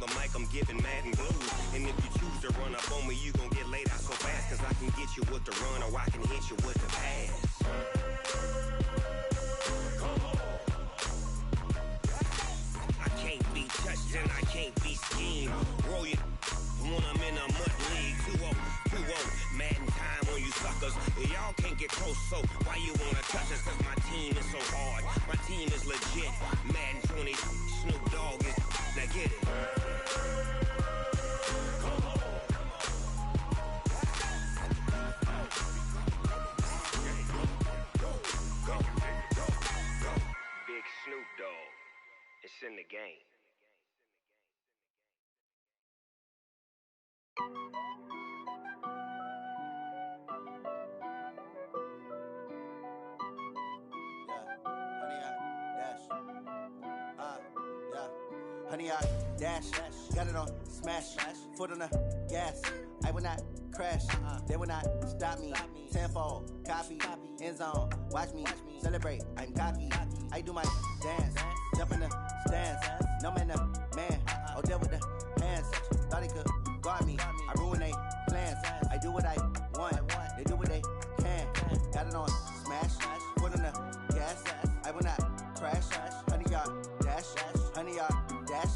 the mic, I'm giving mad and blues. And if you choose to run up on me, you gon' get laid out so fast. Cause I can get you with the run or I can hit you with the pass. I can't be touched and I can't be schemed. Roll you when I'm in a mud league. 2-0, Madden time on you suckers. Y'all can't get close, so why you wanna touch us? Cause my team is so hard, my team is legit. Madden 20, Snoop Dogg is, now get it. Big Snoop Dogg, it's in the game. Honey, I dash, got it on smash, foot on the gas. I will not crash, they will not stop me. Tenfold, copy, end zone, watch me celebrate. I'm cocky, I do my dance, jump in the stands. No man, the man, oh, deal with the hands. Thought he could guard me, I ruin they plans. I do what I want, they do what they can. Got it on smash, foot on the gas. I will not crash, honey, y'all dash, honey, y'all dash,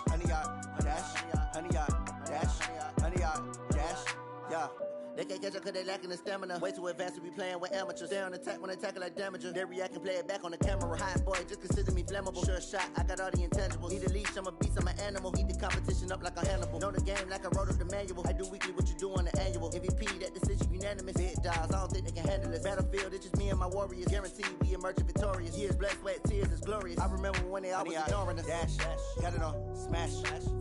honey, y'all dash, honey, y'all dash, honey, y'all dash, yeah. They can't catch up cause they lacking the stamina. Way too advanced to be playing with amateurs. Stay on attack when I tackle like damager. They react and play it back on the camera. Hot boy, just consider me flammable. Sure shot, I got all the intangibles. Need a leash, I'm a beast, I'm an animal. Eat the competition up like a Hannibal. Know the game like I wrote up the manual. I do weekly what you do on the annual. MVP, that decision unanimous. Big dogs, I don't think they can handle this. Battlefield, it's just me and my warriors. Guaranteed we emerge victorious. Years, blood, sweat, tears, it's glorious. I remember when they always ignoring us. Dash, got it on smash,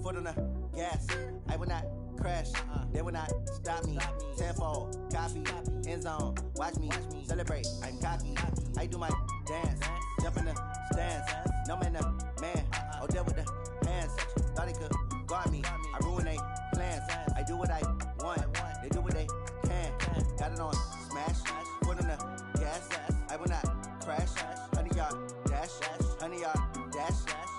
foot on the gas. I will not crash, they will not stop me. Tenfold, copy, end zone, watch me celebrate. I'm cocky, I do my dance, jump in the stands. No man, the man, oh, deal with the hands. Thought he could guard me, I ruin they plans. I do what I want, they do what they can. Got it on smash, foot on the gas. I will not crash, honey, y'all dash, honey, y'all dash,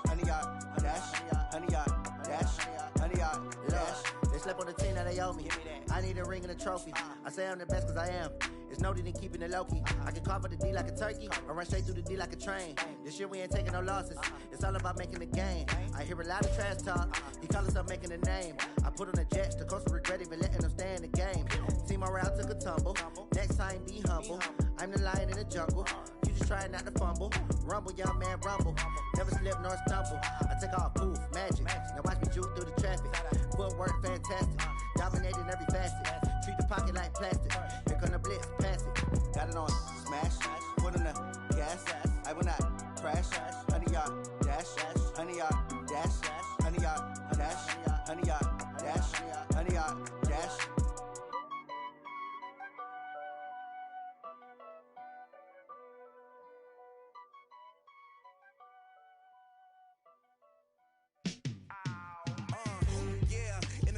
honey, y'all dash, honey, y'all dash, honey, y'all dash. They slept on the team that they owe me. I need a ring and a trophy. I say I'm the best cause I am. It's no need in keeping it low-key. I can carve up the D like a turkey or run straight through the D like a train. This year we ain't taking no losses. It's all about making the game. I hear a lot of trash talk. He call himself making a name. I put on the jets. The coach will regret even letting them stay in the game. Team morale took a tumble. Next time be humble. I'm the lion in the jungle. You just try not to fumble. Rumble, young man, rumble. Never slip nor stumble. I take off, poof, magic. Now watch me juke through the traffic. Footwork fantastic. Dominating every facet. Treat the pocket like plastic. Here come the blitz, pass it. Got it on smash, foot on the gas. I will not crash, honey, y'all dash, honey, y'all dash, honey, y'all dash, honey, y'all dash, honey, y'all dash.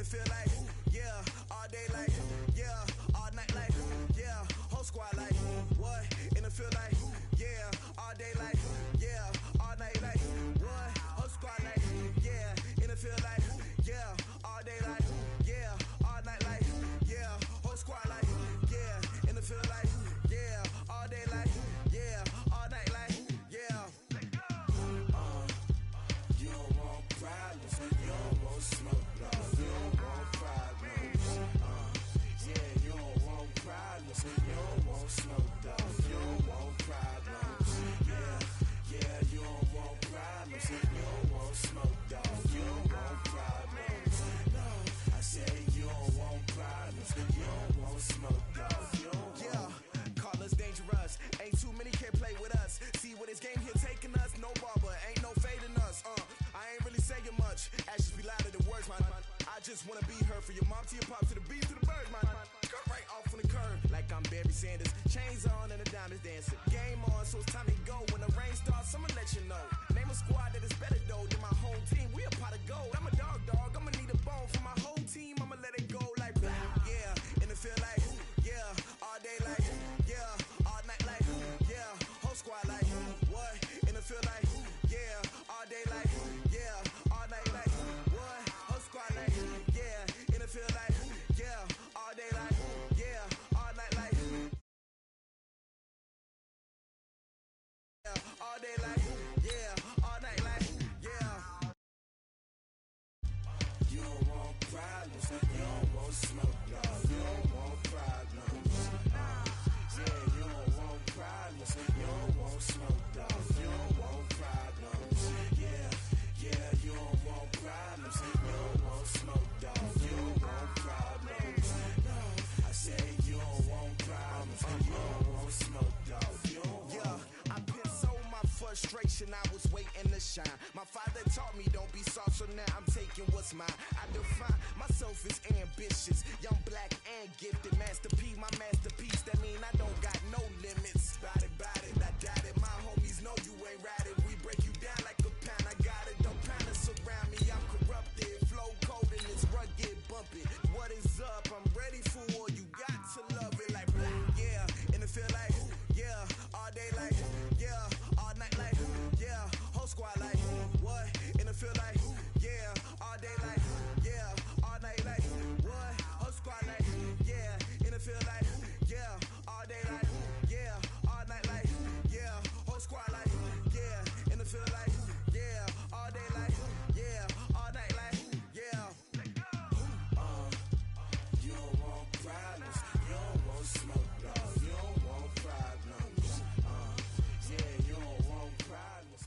Feel like, yeah, all day like, yeah, all night like, yeah, whole squad like, what? In the feel like, yeah, all day like, yeah, all night like, what? Whole squad like, yeah, in the feel like, yeah, all day like, yeah, all night like, yeah, whole squad like, yeah, in the feel like, yeah, all day like, yeah, all night like, yeah. You don't want problems, you don't want smoke, no. You don't want problems, yeah, you don't want problems, you don't want smoke, though. You don't want problems, yeah, you don't want problems, you don't want smoke, though. You don't want problems, no, I said you don't want problems, you don't want smoke, though. You don't want. Call us dangerous, ain't too many can play with us. See what this game here taking us, no barber, ain't no fading us, I ain't really saying much, actions be louder than words, man. I just wanna be heard, for your mom to your pop to the beat to the birds, man. Cut right off on the curb, like I'm Barry Sanders. Chains on and the diamonds dancing. Game on, so it's time to go. When the rain starts, I'ma let you know. Name a squad that is better though than my home team. We a pot of gold. I'm a dog, I'ma need a bone for my whole team. I'ma let it go like blah, yeah. And it feel like, yeah, all day like, yeah, all night like, yeah, whole squad like, what? And it feel like, yeah, all day like, yeah, all night like, what? problems. You don't want smoke, dog. You don't want problems. Yeah, you don't want problems. You don't want smoke, dog. You don't want problems. Yeah, you don't want problems. You don't want smoke, dog. You don't want problems. No, I said you don't want problems. You don't want smoke, dog. You don't want. Yeah, I put so my frustration. I was waiting to shine. My father taught me don't be soft, so now I'm taking what's mine. I define myself as ambitious, young, black, and gifted. Master P, my masterpiece. That mean I don't got no limits. Bout it, I doubt it. My homies know you ain't right it. We break you down like a pound. I got it. Don't kind of surround me. I'm corrupted. Flow cold and it's rugged, bumpy. What is up? I'm ready for war. You got to love it like yeah. And it feel like yeah. All day like yeah. All night like yeah. Whole squad like what? And it feel like yeah. All day like yeah. All night like what? Whole squad like yeah. And it feel like yeah. All day like yeah. All night like yeah. Whole squad like yeah. And it feel like yeah. All day like yeah. All night like yeah. You don't want problems. You don't want smoke, dog. You don't want problems. Yeah, you don't want problems.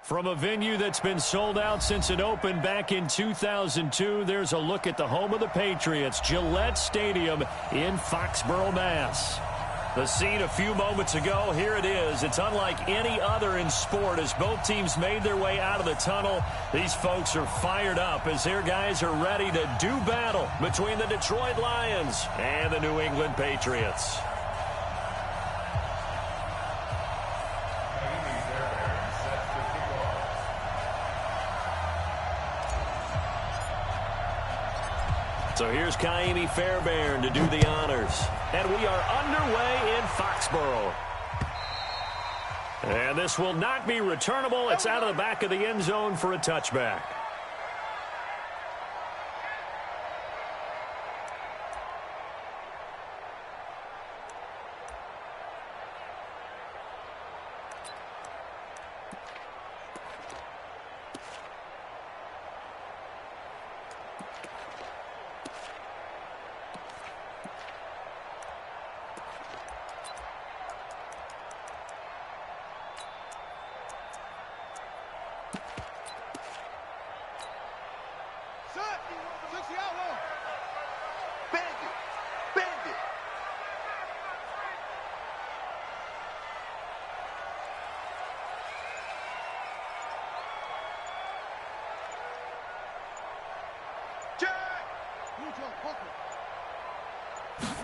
From a venue that's been sold out since it opened back in 2002, there's a look at the home of the Patriots, Gillette Stadium in Foxborough, Mass. The scene a few moments ago, here it is. It's unlike any other in sport as both teams made their way out of the tunnel. These folks are fired up as their guys are ready to do battle between the Detroit Lions and the New England Patriots. So here's Kaimi Fairbairn to do the honors. And we are underway in Foxborough. And this will not be returnable. It's out of the back of the end zone for a touchback.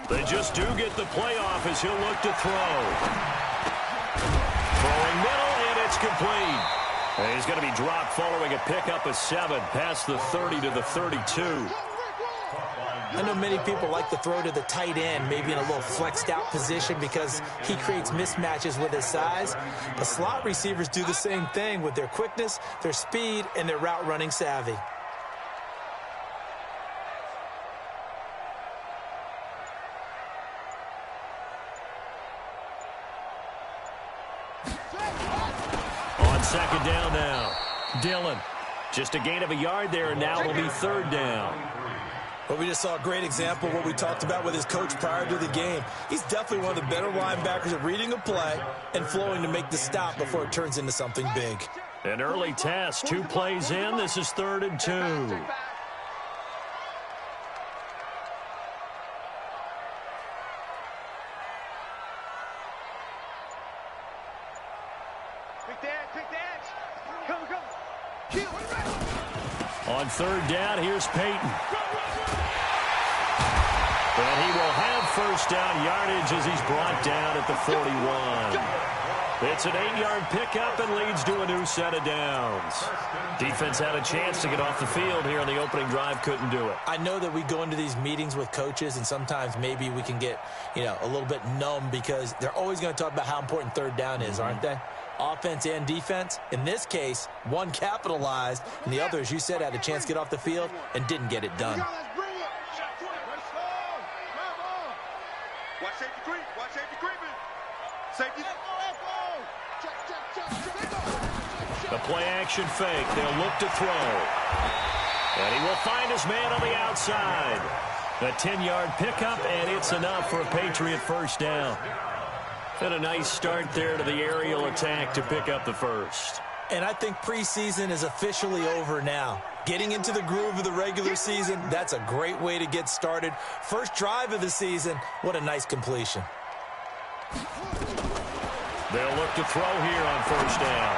They just do get the playoff as he'll look to throw. Throwing middle, and it's complete. And he's going to be dropped following a pickup of 7 past the 30 to the 32. I know many people like to throw to the tight end, maybe in a little flexed out position because he creates mismatches with his size. But slot receivers do the same thing with their quickness, their speed, and their route running savvy. Second down now. Dillon. Just a gain of a yard there, and now it'll be third down. Well, we just saw a great example of what we talked about with his coach prior to the game. He's definitely one of the better linebackers at reading a play and flowing to make the stop before it turns into something big. An early test. 2 plays in. This is 3rd and 2. On 3rd down, here's Peyton. And he will have first down yardage as he's brought down at the 41. It's an 8-yard pickup and leads to a new set of downs. Defense had a chance to get off the field here on the opening drive, couldn't do it. I know that we go into these meetings with coaches, and sometimes maybe we can get, a little bit numb because they're always going to talk about how important 3rd down is, aren't they? Offense and defense. In this case, one capitalized, and the other, as you said, had a chance to get off the field and didn't get it done. Watch safety creep. Watch safety creeping. Safety. A play-action fake. They'll look to throw. And he will find his man on the outside. A 10-yard pickup, and it's enough for a Patriot first down. And a nice start there to the aerial attack to pick up the first. And I think preseason is officially over now. Getting into the groove of the regular season, that's a great way to get started. First drive of the season, what a nice completion. They'll look to throw here on first down.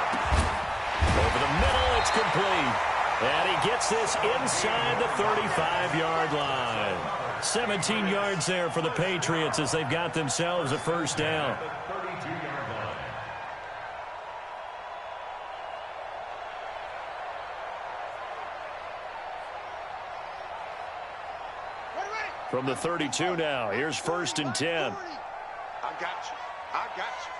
Over the middle, it's complete. And he gets this inside the 35-yard line. 17 yards there for the Patriots as they've got themselves a first down. From the 32 now, here's 1st and 10. I got you. I got you.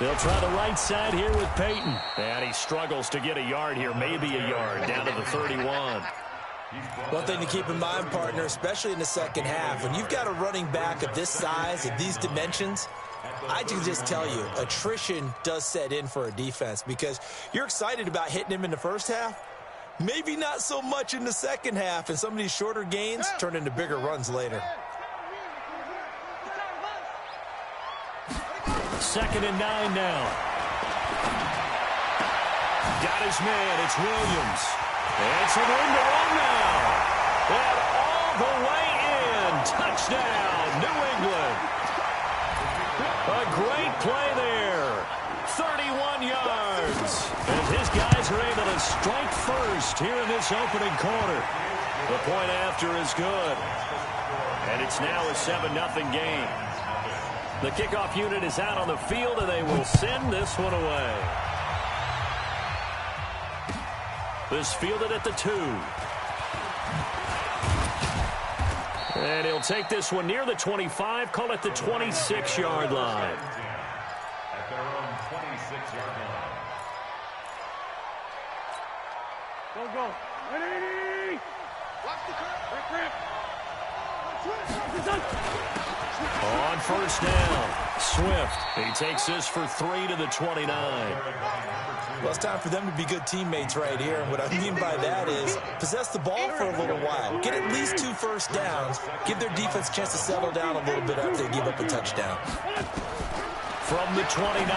They'll try the right side here with Peyton. And he struggles to get a yard here, maybe a yard, down to the 31. One thing to keep in mind, partner, especially in the second half, when you've got a running back of this size, of these dimensions, I can just tell you, attrition does set in for a defense because you're excited about hitting him in the first half. Maybe not so much in the second half, and some of these shorter gains turn into bigger runs later. 2nd and 9 now. Got his man. It's Williams. And some room to run now. And all the way in. Touchdown, New England. A great play there. 31 yards. As his guys are able to strike first here in this opening quarter. The point after is good. And it's now a 7-0 game. The kickoff unit is out on the field, and they will send this one away. This fielded at the 2. And he'll take this one near the 25, call it the 26-yard line. At their own 26-yard line. Go. Ready! Watch the grip. On first down, Swift. He takes this for 3 to the 29. Well, it's time for them to be good teammates right here. And what I mean by that is possess the ball for a little while. Get at least 2 first downs. Give their defense a chance to settle down a little bit after they give up a touchdown. From the 29,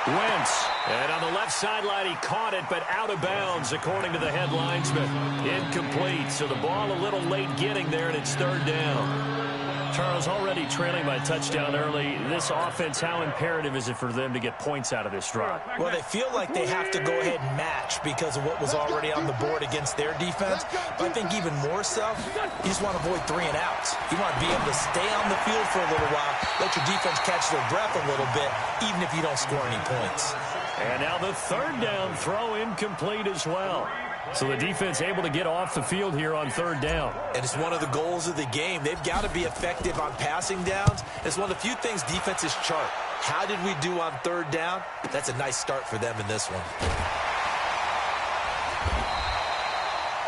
Wentz. And on the left sideline, he caught it, but out of bounds, according to the head linesman. Incomplete, so the ball a little late getting there, and it's 3rd down. Charles, already trailing by touchdown early. This offense, how imperative is it for them to get points out of this drive? Well, they feel like they have to go ahead and match because of what was already on the board against their defense. But I think even more so, you just want to avoid 3 and outs. You want to be able to stay on the field for a little while, let your defense catch their breath a little bit, even if you don't score any points. And now the 3rd down throw incomplete as well. So the defense able to get off the field here on 3rd down. And it's one of the goals of the game. They've got to be effective on passing downs. It's one of the few things defenses chart. How did we do on 3rd down? That's a nice start for them in this one.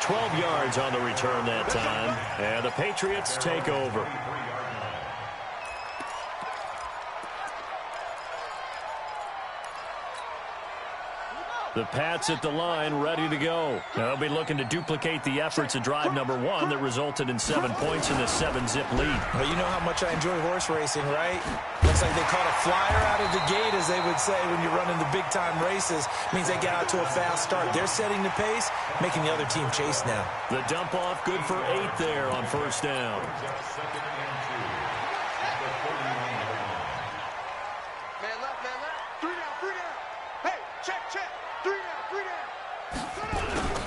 12 yards on the return that time. And the Patriots take over. The Pats at the line, ready to go. They'll be looking to duplicate the efforts of drive number 1 that resulted in 7 points in the 7-zip lead. Well, you know how much I enjoy horse racing, right? Looks like they caught a flyer out of the gate, as they would say when you're running the big-time races. Means they get out to a fast start. They're setting the pace, making the other team chase now. The dump off, good for 8 there on first down. Man left. 3 down. Hey, check. 3 down.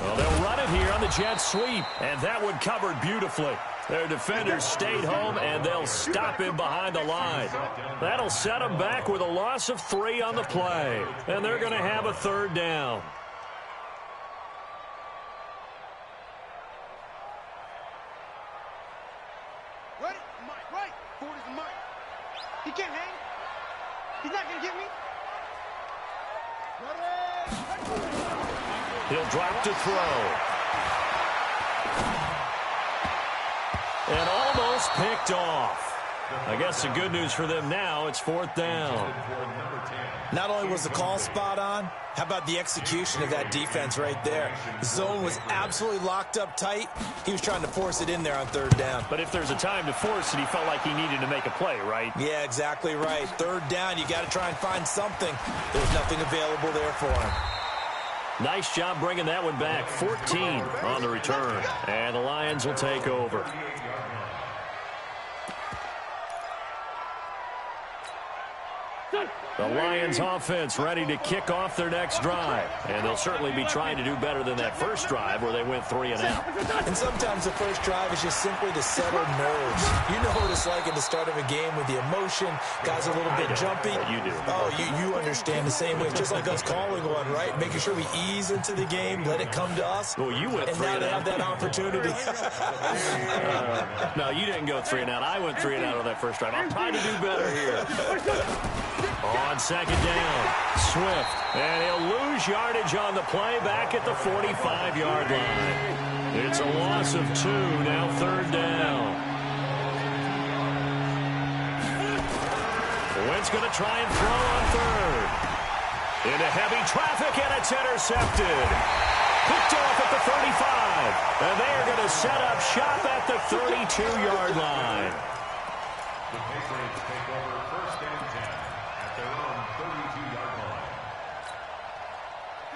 Well, they'll run it here on the jet sweep, and that one covered beautifully. Their defenders stayed home, and they'll stop him behind the line. That'll set them back with a loss of 3 on the play, and they're going to have a 3rd down. Right. 40's the Mike. He can't hang. He's not going to get me. He'll drop to throw. And almost picked off. I guess the good news for them now, it's 4th down. Not only was the call spot on, how about the execution of that defense right there? The zone was absolutely locked up tight. He was trying to force it in there on 3rd down. But if there's a time to force it, he felt like he needed to make a play, right? Yeah, exactly right. 3rd down, you got to try and find something. There's nothing available there for him. Nice job bringing that one back. 14 on the return. And the Lions will take over. The Lions offense ready to kick off their next drive. And they'll certainly be trying to do better than that first drive where they went 3 and out. And sometimes the first drive is just simply to settle nerves. You know what it's like at the start of a game with the emotion. Guys are a little bit jumpy. You do. Oh, you understand the same way. It's just like us calling one, right? Making sure we ease into the game, let it come to us. Well, you went 3 and out. And now they have that opportunity. No, you didn't go 3 and out. I went 3 and out on that first drive. I'm trying to do better here. On 2nd down, Swift. And he'll lose yardage on the play back at the 45-yard line. It's a loss of 2, now 3rd down. Wentz going to try and throw on 3rd. Into heavy traffic, and it's intercepted. Picked off at the 35. And they are going to set up shop at the 32-yard line. The Patriots take over 1st and 10 at their own 32-yard line.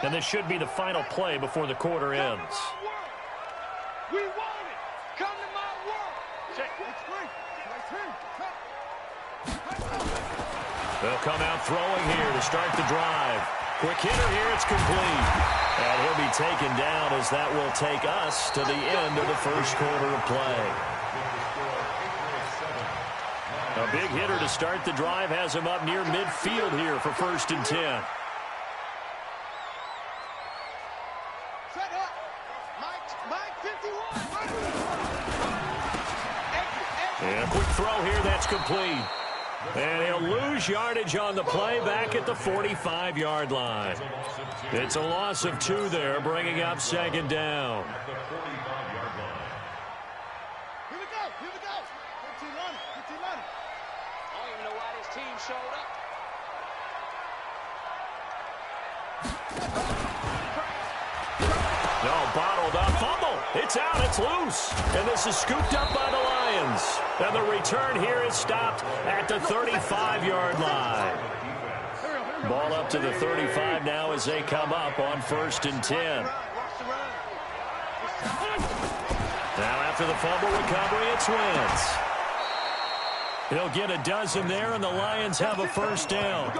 And this should be the final play before the quarter ends. We want it. Come to my world. Check. It's free. They'll come out throwing here to start the drive. Quick hitter here, it's complete. And he'll be taken down as that will take us to the end of the first quarter of play. A big hitter to start the drive has him up near midfield here for 1st and 10. Set up. Mike 51. And a quick throw here, that's complete. And he'll lose yardage on the play back at the 45-yard line. It's a loss of 2 there, bringing up 2nd down. At the 45-yard line. Here we go. 15 running. I don't even know why this team showed up. No, bottled up, fumble. It's out, it's loose. And this is scooped up by the Lions. And the return here is stopped at the 35-yard line. Ball up to the 35 now as they come up on 1st and 10. Now after the fumble recovery, it's Wentz. He'll get a dozen there, and the Lions have a 1st down.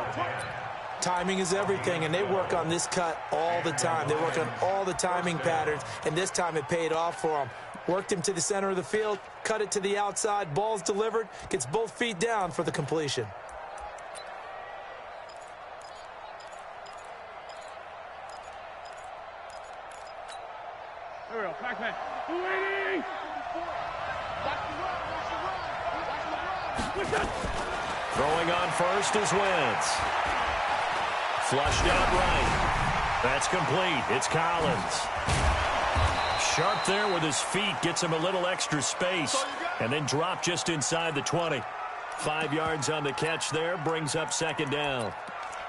Timing is everything, and they work on this cut all the time. They work on all the timing patterns, and this time it paid off for them. Worked him to the center of the field, cut it to the outside, ball's delivered, gets both feet down for the completion. Here we go. Pac-Man. Waiting. Throwing on 1st is Wentz. Flushed out right. That's complete. It's Collins. Sharp there with his feet. Gets him a little extra space. And then drop just inside the 20. 5 yards on the catch there. Brings up 2nd down.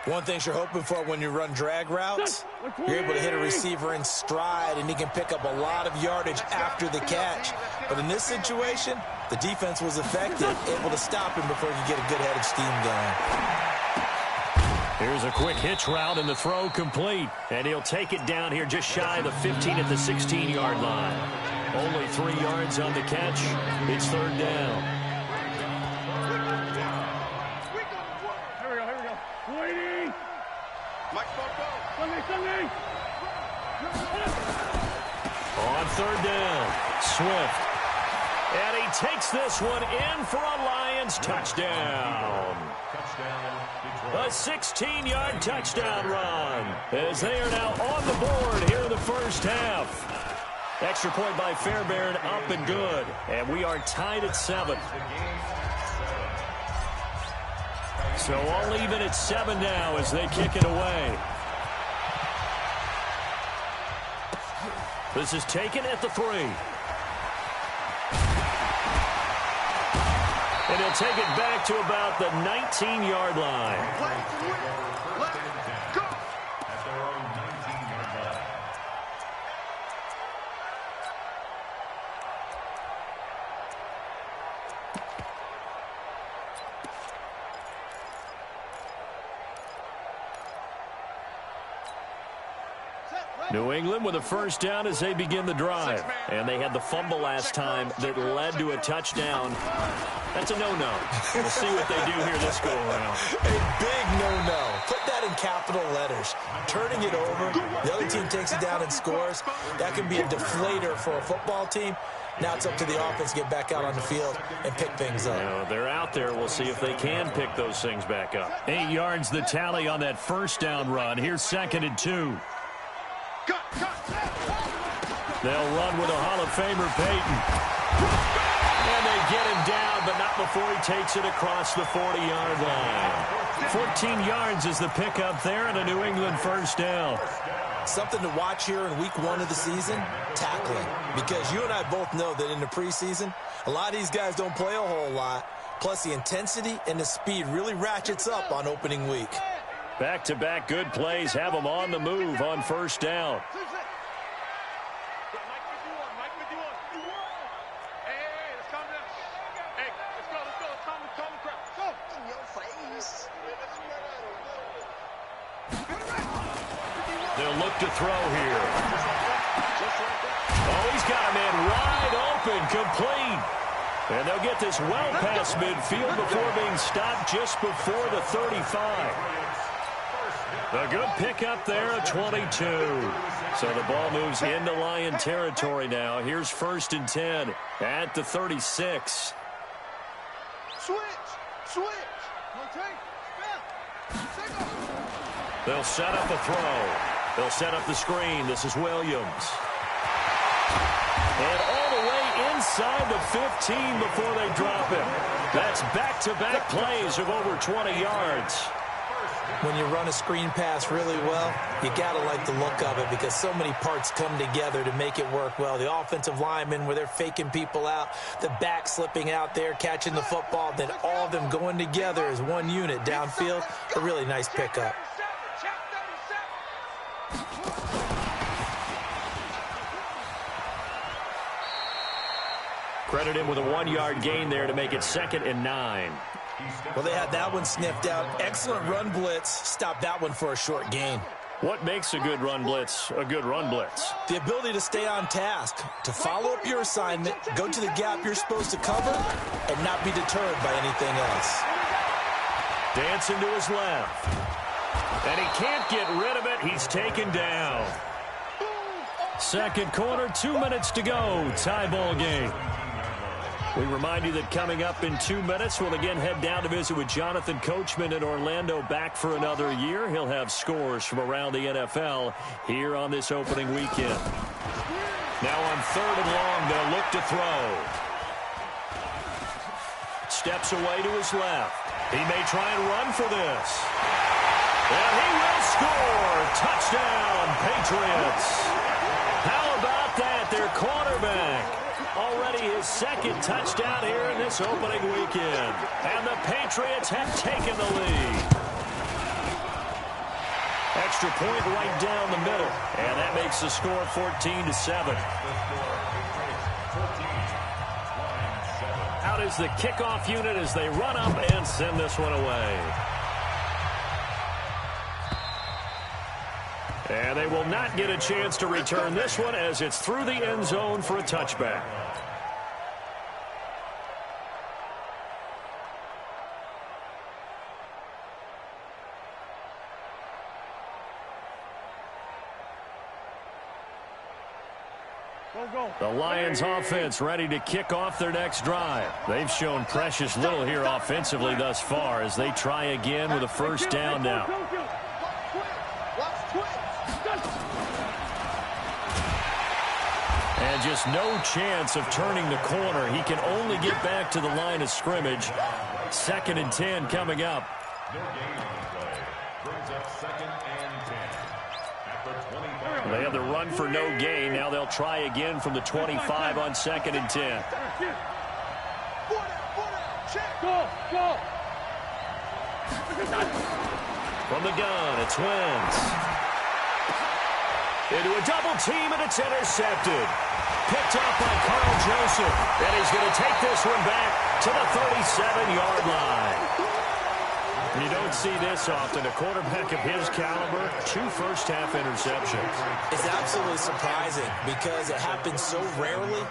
One thing you're hoping for when you run drag routes, you're able to hit a receiver in stride, and he can pick up a lot of yardage after the catch. But in this situation, the defense was effective, able to stop him before he could get a good head of steam going. Here's a quick hitch route, and the throw complete. And he'll take it down here just shy of the 15 at the 16-yard line. Only 3 yards on the catch. It's 3rd down. Here we go. Waiting. Mike Sparko. Sunday. On 3rd down, Swift. And he takes this one in for a Lions touchdown. A 16-yard touchdown run as they are now on the board here in the first half. Extra point by Fairbairn, up and good. And we are tied at 7. So all even at 7 now as they kick it away. This is taken at the 3. And he'll take it back to about the 19-yard line. New England with a first down as they begin the drive. And they had the fumble last time that led to a touchdown. That's a no-no. We'll see what they do here this go-around. A big no-no. Put that in capital letters. Turning it over, the other team takes it down and scores. That can be a deflator for a football team. Now it's up to the offense to get back out on the field and pick things up. Now, they're out there. We'll see if they can pick those things back up. 8 yards the tally on that first down run. Here's 2nd and 2. They'll run with a Hall of Famer, Peyton. And they get him down, but not before he takes it across the 40-yard line. 14 yards is the pickup there and a New England first down. Something to watch here in week 1 of the season, tackling. Because you and I both know that in the preseason, a lot of these guys don't play a whole lot. Plus, the intensity and the speed really ratchets up on opening week. Back-to-back good plays have them on the move on first down. They'll look to throw here. Oh, he's got a man wide open, complete. And they'll get this well past midfield before being stopped just before the 35. A good pickup there at 22. So the ball moves into Lion territory now. Here's 1st and 10 at the 36. Switch. They'll set up a throw. They'll set up the screen. This is Williams. And all the way inside the 15 before they drop him. That's back-to-back plays of over 20 yards. When you run a screen pass really well, you got to like the look of it because so many parts come together to make it work well. The offensive linemen where they're faking people out, the back slipping out there, catching the football, then all of them going together as one unit downfield. A really nice pickup. Credit him with a 1-yard gain there to make it 2nd and 9. Well, they had that one sniffed out. Excellent run blitz. Stopped that one for a short gain. What makes a good run blitz a good run blitz? The ability to stay on task, to follow up your assignment, go to the gap you're supposed to cover, and not be deterred by anything else. Dancing to his left. And he can't get rid of it. He's taken down. Second quarter, 2 minutes to go. Tie ball game. We remind you that coming up in 2 minutes, we'll again head down to visit with Jonathan Coachman in Orlando, back for another year. He'll have scores from around the NFL here on this opening weekend. Now on 3rd and long, they'll look to throw. Steps away to his left. He may try and run for this. And he will score. Touchdown, Patriots. How about that? Their quarterback. Already his 2nd touchdown here in this opening weekend. And the Patriots have taken the lead. Extra point right down the middle. And that makes the score 14-7. Out is the kickoff unit as they run up and send this one away. And they will not get a chance to return this one as it's through the end zone for a touchback. The Lions offense ready to kick off their next drive. They've shown precious little here offensively thus far as they try again with a first down now. And just no chance of turning the corner. He can only get back to the line of scrimmage. 2nd and 10 coming up. They have the run for no gain. Now they'll try again from the 25 on 2nd and 10. Go. From the gun, it's Wentz. Into a double team, and it's intercepted. Picked up by Carl Joseph. And he's going to take this one back to the 37-yard line. You don't see this often. A quarterback of his caliber, 2 first-half interceptions. It's absolutely surprising because it happens so rarely.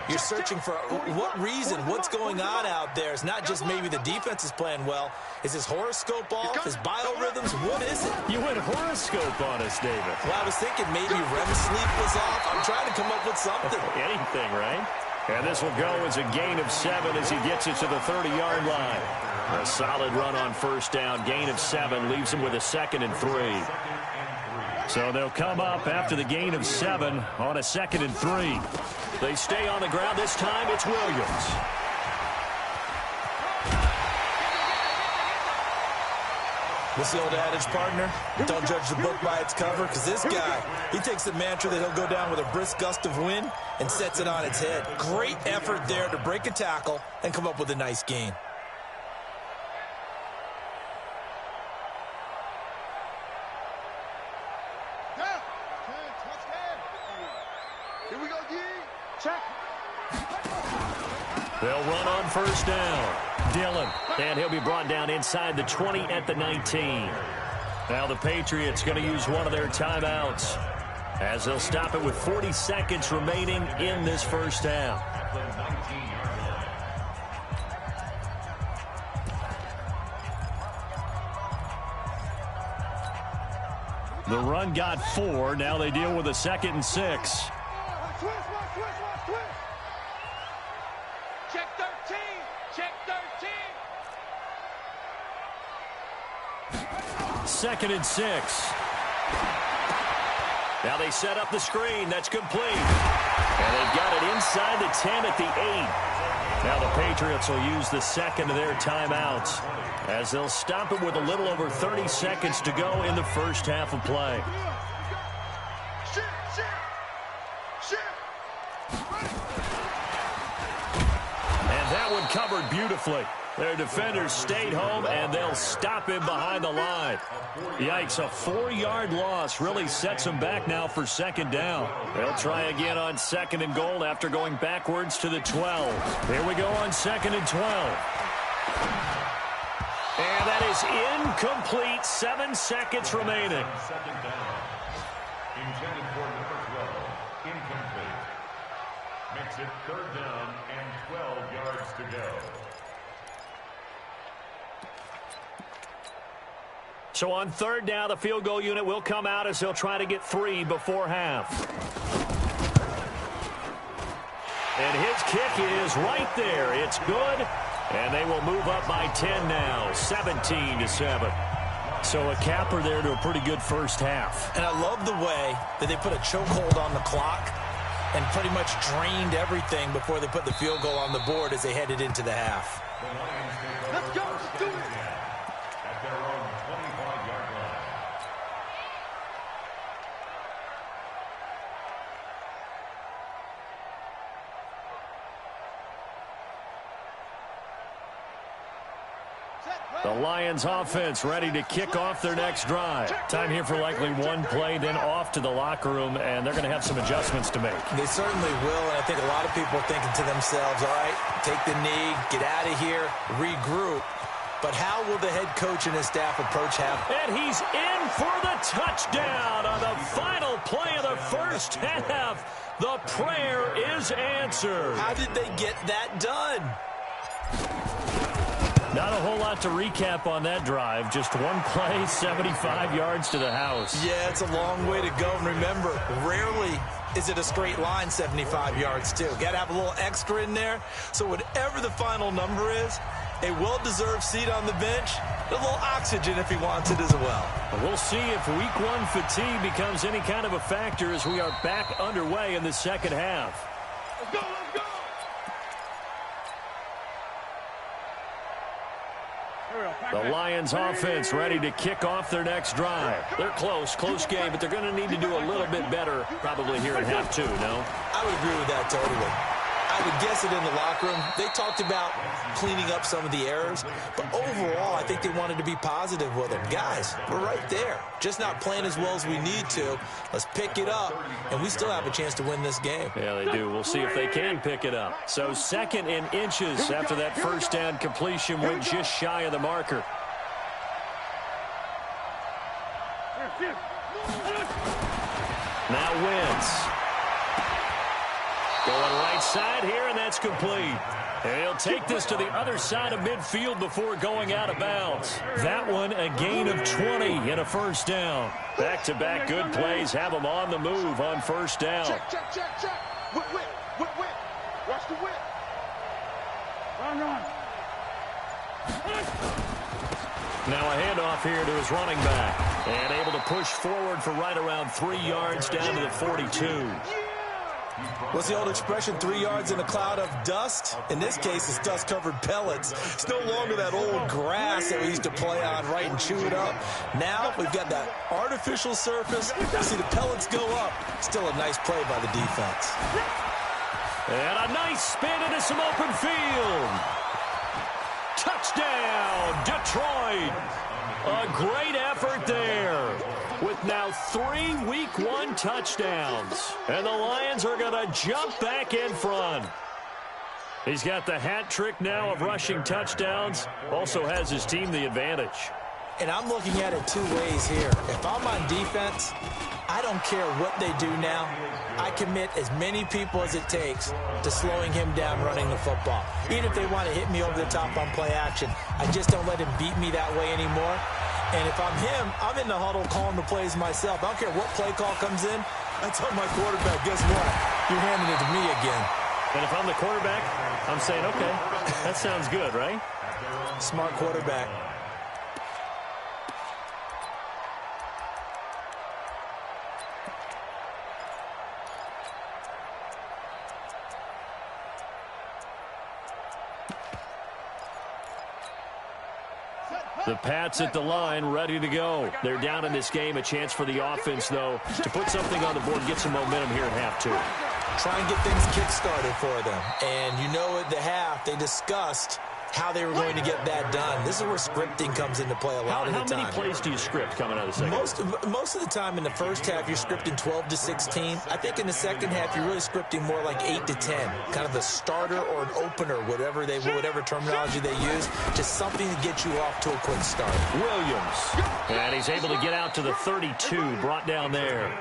You're searching for what reason, what's going on out there. It's not just maybe the defense is playing well. Is his horoscope off? His biorhythms? What is it? You went horoscope on us, David. Well, I was thinking maybe REM sleep was off. I'm trying to come up with something. Anything, right? And this will go as a gain of 7 as he gets it to the 30-yard line. A solid run on first down. Gain of 7 leaves him with a 2nd and 3. So they'll come up after the gain of 7 on a 2nd and 3. They stay on the ground. This time it's Williams. What's the old adage, partner? Don't judge the book by its cover, because this guy, he takes the mantra that he'll go down with a brisk gust of wind and sets it on its head. Great effort there to break a tackle and come up with a nice gain. They'll run on first down. Dillon, and he'll be brought down inside the 20 at the 19. Now the Patriots going to use one of their timeouts as they'll stop it with 40 seconds remaining in this first half. The run got 4. Now they deal with a 2nd and 6. Check 13. Check 13. 2nd and 6. Now they set up the screen. That's complete. And they've got it inside the 10 at the 8. Now the Patriots will use the second of their timeouts as they'll stop it with a little over 30 seconds to go in the first half of play. And that one covered beautifully. Their defenders stayed home, and they'll stop him behind the line. Yikes, a 4-yard loss really sets them back now for second down. They'll try again on 2nd and goal after going backwards to the 12. Here we go on 2nd and 12. And that is incomplete. 7 seconds remaining. Second down. Intended for number 12. Incomplete. Makes it 3rd down and 12 yards to go. So on 3rd down, the field goal unit will come out as they'll try to get 3 before half. And his kick is right there. It's good. And they will move up by 10 now, 17-7. So a capper there to a pretty good first half. And I love the way that they put a chokehold on the clock and pretty much drained everything before they put the field goal on the board as they headed into the half. Let's go. Let's do it. At their own 25-yard line. The Lions offense ready to kick off their next drive. Time here for likely one play, then off to the locker room, and they're going to have some adjustments to make. They certainly will, and I think a lot of people are thinking to themselves, all right, take the knee, get out of here, regroup. But how will the head coach and his staff approach half? And he's in for the touchdown on the final play of the first half. The prayer is answered. How did they get that done? Not a whole lot to recap on that drive. Just one play, 75 yards to the house. Yeah, it's a long way to go. And remember, rarely is it a straight line 75 yards, too. Got to have a little extra in there. So whatever the final number is, a well-deserved seat on the bench, a little oxygen if he wants it as well. We'll see if week 1 fatigue becomes any kind of a factor as we are back underway in the second half. Let's go. Let's go. The Lions offense ready to kick off their next drive. They're close game, but they're going to need to do a little bit better probably here in half 2, no? I would agree with that totally. I I would guess it in the locker room. They talked about cleaning up some of the errors, but overall, I think they wanted to be positive with them. Guys, we're right there. Just not playing as well as we need to. Let's pick it up, and we still have a chance to win this game. Yeah, they do. We'll see if they can pick it up. So 2nd and inches after that first down completion went just shy of the marker. Now Wentz. Going right side here, and that's complete. And he'll take this to the other side of midfield before going out of bounds. That one a gain of 20 and a first down. Back-to-back good plays have them on the move on first down. Check. Whip. Watch the whip. Run. Now a handoff here to his running back. And able to push forward for right around 3 yards down to the 42. What's the old expression, 3 yards in a cloud of dust? In this case, it's dust-covered pellets. It's no longer that old grass that we used to play on, right, and chew it up. Now we've got that artificial surface. You see the pellets go up. Still a nice play by the defense. And a nice spin into some open field. Touchdown, Detroit. A great effort there. With now 3 Week 1 touchdowns. And the Lions are going to jump back in front. He's got the hat trick now of rushing touchdowns. Also has his team the advantage. And I'm looking at it 2 ways here. If I'm on defense, I don't care what they do now. I commit as many people as it takes to slowing him down running the football. Even if they want to hit me over the top on play action, I just don't let him beat me that way anymore. And if I'm him, I'm in the huddle calling the plays myself. I don't care what play call comes in. I tell my quarterback, guess what? You're handing it to me again. And if I'm the quarterback, I'm saying, okay, that sounds good, right? Smart quarterback. The Pats at the line, ready to go. They're down in this game. A chance for the offense, though, to put something on the board, get some momentum here at half 2. Try and get things kick-started for them. And you know at the half, they discussed how they were going to get that done. This is where scripting comes into play a lot of the time. How many plays do you script coming out of the second? Most of the time in the first half, you're scripting 12 to 16. I think in the second half, you're really scripting more like 8 to 10. Kind of a starter or an opener, whatever terminology they use. Just something to get you off to a quick start. Williams. And he's able to get out to the 32, brought down there.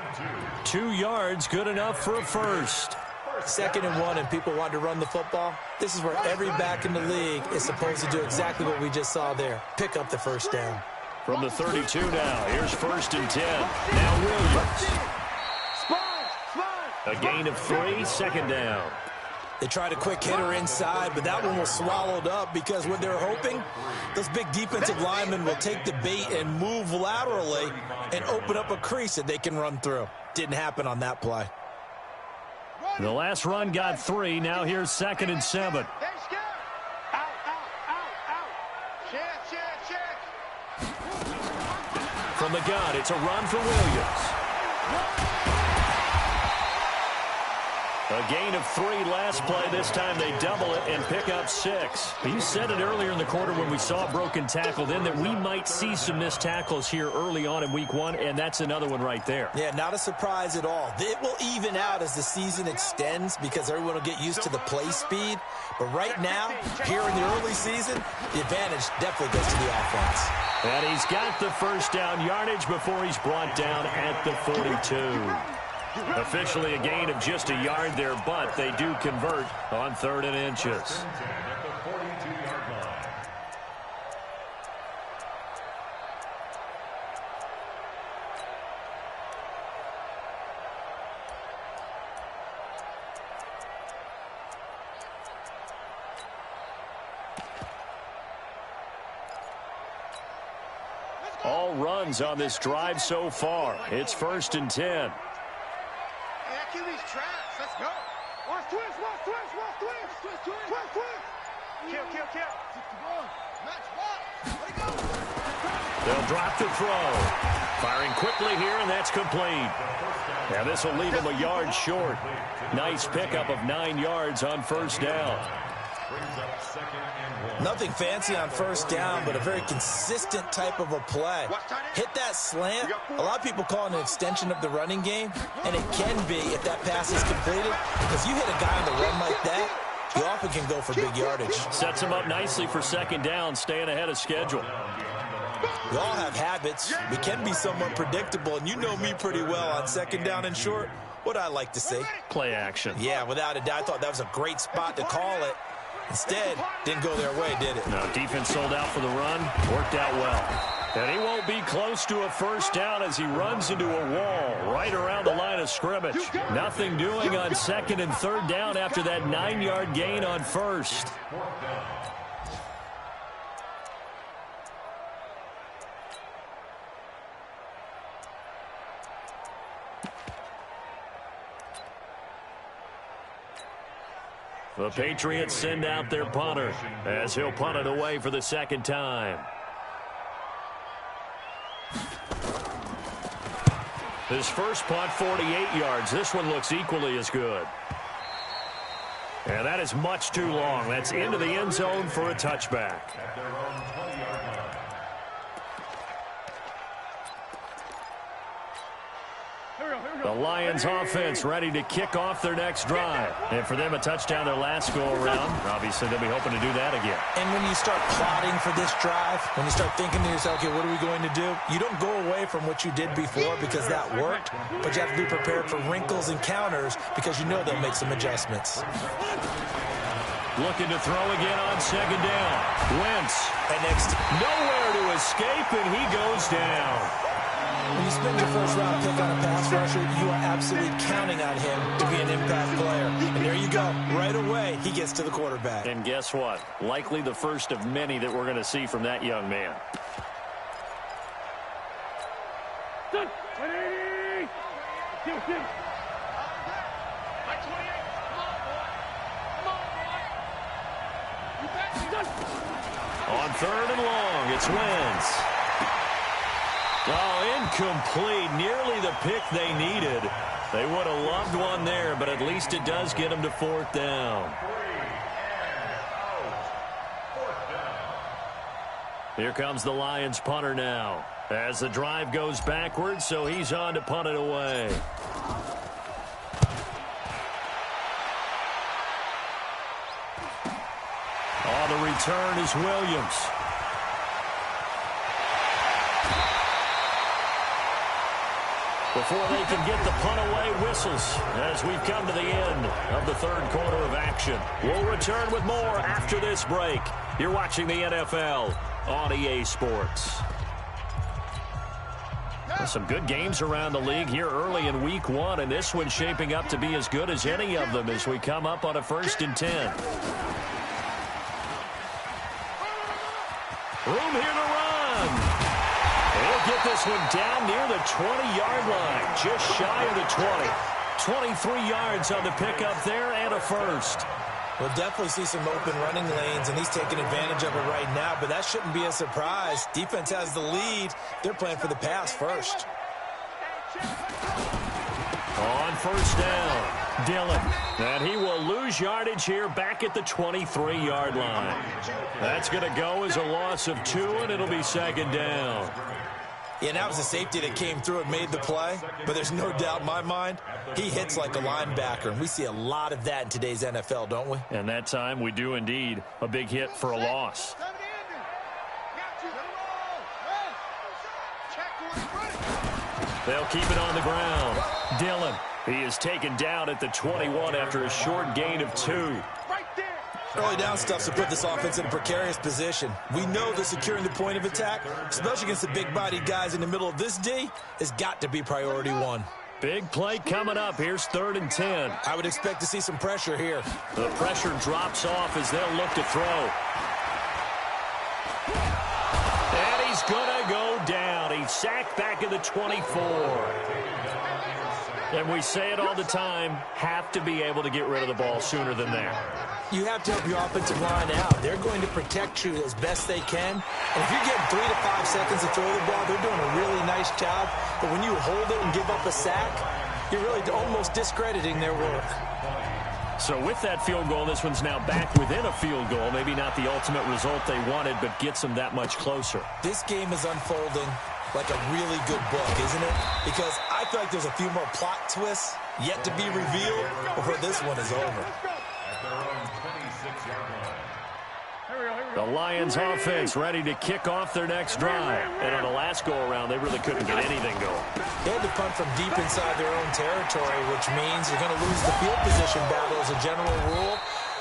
2 yards, good enough for a first. 2nd and 1 and people want to run the football. This is where every back in the league is supposed to do exactly what we just saw there. Pick up the first down. From the 32 now, here's 1st and 10. Now Williams. A gain of 3, 2nd down. They tried a quick hitter inside, but that one was swallowed up because what they're hoping, those big defensive linemen will take the bait and move laterally and open up a crease that they can run through. Didn't happen on that play. The last run got 3. Now here's 2nd and 7. From the gun, it's a run for Williams. A gain of 3 last play. This time they double it and pick up 6. You said it earlier in the quarter when we saw a broken tackle then that we might see some missed tackles here early on in Week 1, and that's another one right there. Yeah, not a surprise at all. It will even out as the season extends because everyone will get used to the play speed. But right now, here in the early season, the advantage definitely goes to the offense. And he's got the first down yardage before he's brought down at the 42. Officially a gain of just a yard there, but they do convert on 3rd and inches. All runs on this drive so far. It's 1st and 10. Let's go. Watch twist. Kill. They'll drop the throw. Firing quickly here, and that's complete. Now this will leave him a yard short. Nice pickup of 9 yards on first down. Nothing fancy on first down, but a very consistent type of a play. Hit that slant. A lot of people call it an extension of the running game, and it can be if that pass is completed. Because you hit a guy on the run like that, you often can go for big yardage. Sets him up nicely for second down, staying ahead of schedule. We all have habits. We can be somewhat predictable, and you know me pretty well on second down and short. What I like to say? Play action. Yeah, without a doubt. I thought that was a great spot to call it. Instead, didn't go their way, did it? No, defense sold out for the run. Worked out well. And he won't be close to a first down as he runs into a wall right around the line of scrimmage. Nothing doing on second and third down after that 9-yard gain on first. The Patriots send out their punter as he'll punt it away for the second time. His first punt, 48 yards. This one looks equally as good. And that is much too long. That's into the end zone for a touchback. The Lions offense ready to kick off their next drive. And for them, a touchdown their last go-around. Obviously, they'll be hoping to do that again. And when you start plotting for this drive, when you start thinking to yourself, okay, what are we going to do? You don't go away from what you did before because that worked, but you have to be prepared for wrinkles and counters because you know they'll make some adjustments. Looking to throw again on second down. Wentz. And next, nowhere to escape, and he goes down. When you spend your first-round pick on a pass rusher, you are absolutely counting on him to be an impact player. And there you go. Right away, he gets to the quarterback. And guess what? Likely the first of many that we're going to see from that young man. On third and long, it's Wentz. Oh, incomplete. Nearly the pick they needed. They would have loved one there, but at least it does get them to fourth down. Here comes the Lions punter now. As the drive goes backwards, so he's on to punt it away. Oh, the return is Williams. Before they can get the punt away, whistles as we've come to the end of the third quarter of action. We'll return with more after this break. You're watching the NFL on EA Sports. Some good games around the league here early in week one, and this one's shaping up to be as good as any of them as we come up on a 1st and 10. Room here to run. He'll get this one down near the 20-yard line, just shy of the 20. 23 yards on the pickup there and a first. We'll definitely see some open running lanes, and he's taking advantage of it right now, but that shouldn't be a surprise. Defense has the lead. They're playing for the pass first. On first down, Dillon. And he will lose yardage here back at the 23-yard line. That's going to go as a loss of 2, and it'll be second down. Yeah, that was a safety that came through and made the play, but there's no doubt in my mind, he hits like a linebacker, and we see a lot of that in today's NFL, don't we? And that time we do indeed. A big hit for a loss. They'll keep it on the ground. Dillon, he is taken down at the 21 after a short gain of 2. Early down stuff to put this offense in a precarious position. We know that securing the point of attack, especially against the big-bodied guys in the middle of this D, has got to be priority 1. Big play coming up. Here's 3rd and 10. I would expect to see some pressure here. The pressure drops off as they'll look to throw. And he's going to go down. He's sacked back at the 24. And we say it all the time, have to be able to get rid of the ball sooner than that. you have to help your offensive line out. They're going to protect you as best they can. And if you're getting 3 to 5 seconds to throw the ball, they're doing a really nice job. But when you hold it and give up a sack, you're really almost discrediting their work. So with that field goal, this one's now back within a field goal. Maybe not the ultimate result they wanted, but gets them that much closer. This game is unfolding like a really good book, isn't it? Because I feel like there's a few more plot twists yet to be revealed before this one is over. The Lions offense ready to kick off their next drive. And on the last go-around, they really couldn't get anything going. They had to punt from deep inside their own territory, which means you're going to lose the field position battle as a general rule.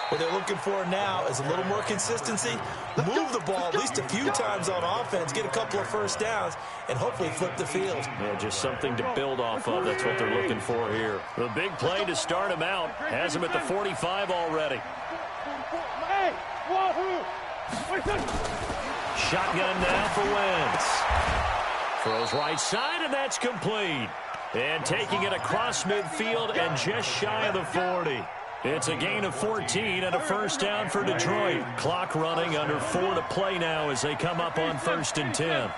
What they're looking for now is a little more consistency, move the ball at least a few times on offense, get a couple of first downs, and hopefully flip the field. Yeah, just something to build off of. That's what they're looking for here. The big play to start him out has him at the 45 already. Shotgun now for Wentz. Throws right side, and that's complete. And taking it across midfield and just shy of the 40. It's a gain of 14 and a first down for Detroit. Clock running, under 4 to play now as they come up on 1st and 10.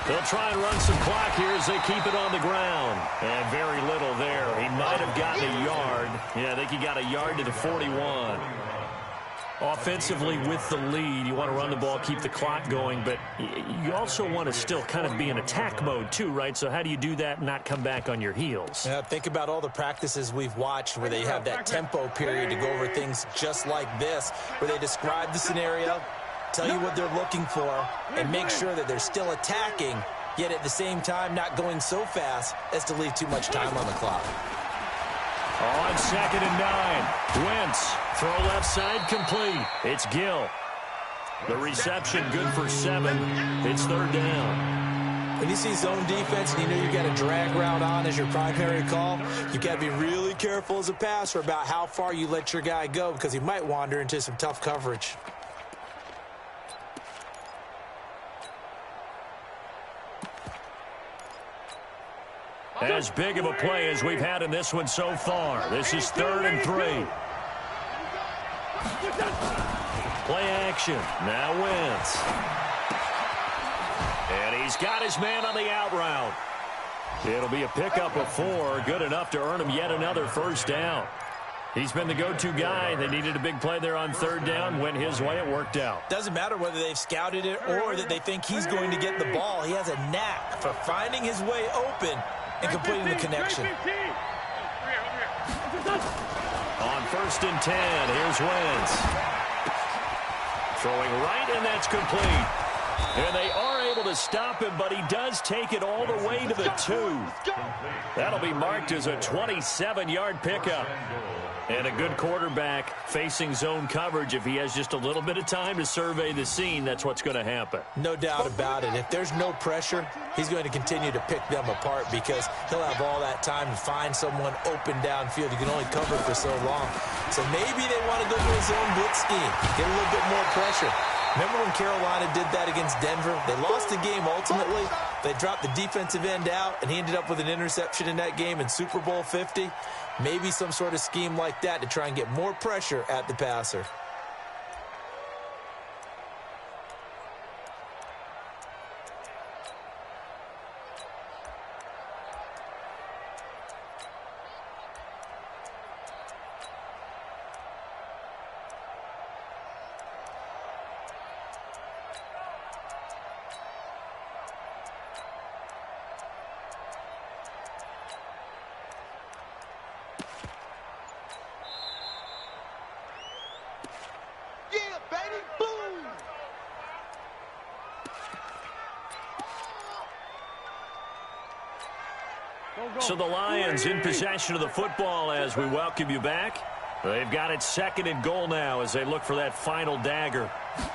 They'll try and run some clock here as they keep it on the ground. And very little there. He might have gotten a yard. Yeah, I think he got a yard to the 41. Offensively with the lead, you want to run the ball, keep the clock going, but you also want to still kind of be in attack mode too, right? So how do you do that and not come back on your heels? Yeah, think about all the practices we've watched where they have that tempo period to go over things just like this, where they describe the scenario, tell you what they're looking for, and make sure that they're still attacking, yet at the same time not going so fast as to leave too much time on the clock. On 2nd and 9, Wentz, throw left side complete. It's Gill. The reception good for 7. It's 3rd down. When you see zone defense and you know you've got a drag route on as your primary call, you've got to be really careful as a passer about how far you let your guy go because he might wander into some tough coverage. As big of a play as we've had in this one so far. This is 3rd and 3. Play action. Now Wentz. And he's got his man on the out route. It'll be a pickup of 4. Good enough to earn him yet another first down. He's been the go-to guy. They needed a big play there on 3rd down. Went his way. It worked out. Doesn't matter whether they've scouted it or that they think he's going to get the ball. He has a knack for finding his way open and completing the connection. On 1st and 10, here's Wentz. Throwing right, and that's complete. And they are able to stop him, but he does take it all the way to the 2. That'll be marked as a 27-yard pickup. And a good quarterback facing zone coverage. If he has just a little bit of time to survey the scene, that's what's going to happen. No doubt about it. If there's no pressure, he's going to continue to pick them apart because he'll have all that time to find someone open downfield. You can only cover for so long. So maybe they want to go to a zone blitz scheme, get a little bit more pressure. Remember when Carolina did that against Denver? They lost the game ultimately. They dropped the defensive end out, and he ended up with an interception in that game in Super Bowl 50. Maybe some sort of scheme like that to try and get more pressure at the passer. So the Lions in possession of the football as we welcome you back. They've got it 2nd and goal now as they look for that final dagger. And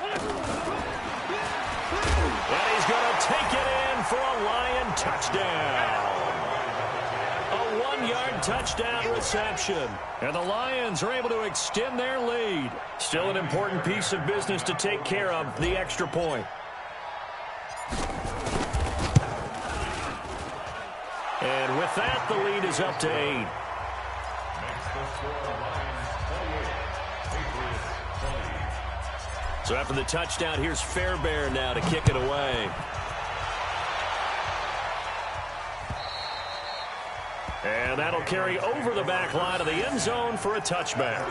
he's going to take it in for a Lion touchdown. A 1-yard touchdown reception. And the Lions are able to extend their lead. Still an important piece of business to take care of, the extra point. And with that, the lead is up to 8. Makes the score Lions So after the touchdown, here's Fairbairn now to kick it away. And that'll carry over the back line of the end zone for a touchback.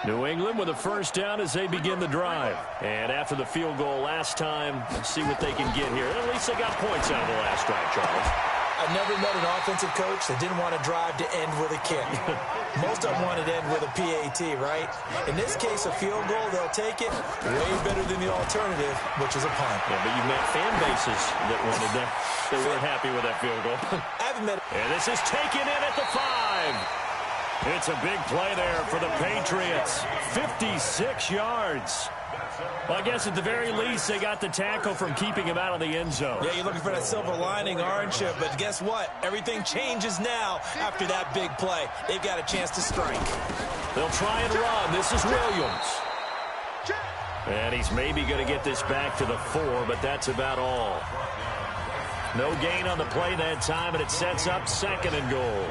New England with a first down as they begin the drive. And after the field goal last time, let's see what they can get here. At least they got points out of the last drive, Charles. I've never met an offensive coach that didn't want to drive to end with a kick. Most of them wanted to end with a PAT, right? In this case, a field goal, they'll take it way better than the alternative, which is a punt. Yeah, but you've met fan bases that wanted that. They weren't happy with that field goal. I haven't met. And this is taken in at the 5. It's a big play there for the Patriots. 56 yards. Well, I guess at the very least, they got the tackle from keeping him out of the end zone. Yeah, you're looking for that silver lining, aren't you? But guess what? Everything changes now after that big play. They've got a chance to strike. They'll try and run. This is Williams. And he's maybe going to get this back to the 4, but that's about all. No gain on the play that time, and it sets up 2nd and goal.